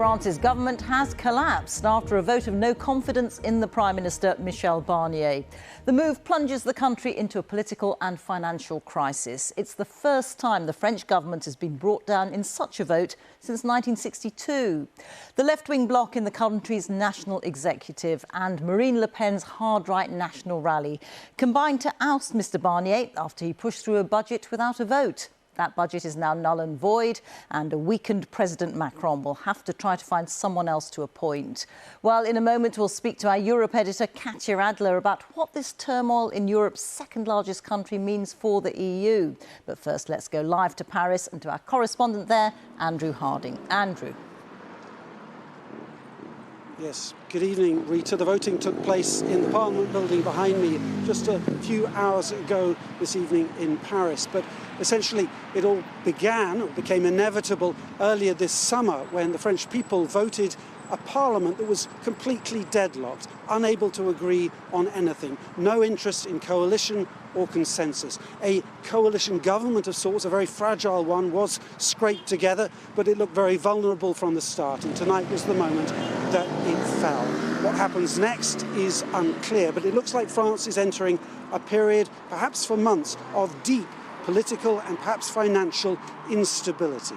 France's government has collapsed after a vote of no confidence in the Prime Minister Michel Barnier. The move plunges the country into a political and financial crisis. It's the first time the French government has been brought down in such a vote since 1962. The left-wing bloc in the country's national executive and Marine Le Pen's hard-right National Rally combined to oust Mr Barnier after he pushed through a budget without a vote. That budget is now null and void, and a weakened President Macron will have to try to find someone else to appoint. Well, in a moment, we'll speak to our Europe editor, Katya Adler, about what this turmoil in Europe's second largest country means for the EU. But first, let's go live to Paris and to our correspondent there, Andrew Harding. Andrew. Yes, good evening, Rita. The voting took place in the Parliament building behind me just a few hours ago this evening in Paris. But essentially, it all became inevitable earlier this summer when the French people voted a parliament that was completely deadlocked, unable to agree on anything, no interest in coalition or consensus. A coalition government of sorts, a very fragile one, was scraped together, but it looked very vulnerable from the start, and tonight was the moment that it fell. What happens next is unclear, but it looks like France is entering a period, perhaps for months, of deep political and perhaps financial instability.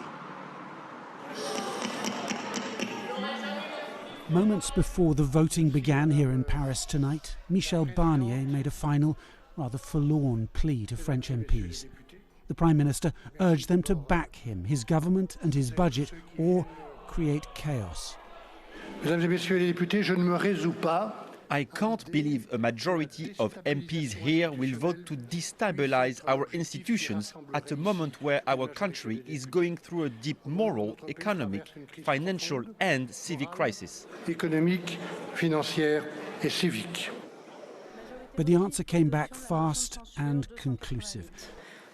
Moments before the voting began here in Paris tonight, Michel Barnier made a final, rather forlorn plea to French MPs. The Prime Minister urged them to back him, his government and his budget, or create chaos. Mesdames et messieurs les députés, je ne me résous pas. I can't believe a majority of MPs here will vote to destabilize our institutions at a moment where our country is going through a deep moral, economic, financial and civic crisis. Économique, financière et civique. But the answer came back fast and conclusive.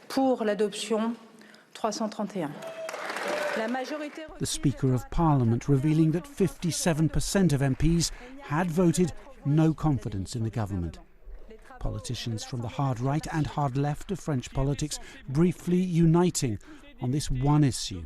Pour l'adoption 331. The Speaker of Parliament revealing that 57% of MPs had voted no confidence in the government. Politicians from the hard right and hard left of French politics briefly uniting on this one issue.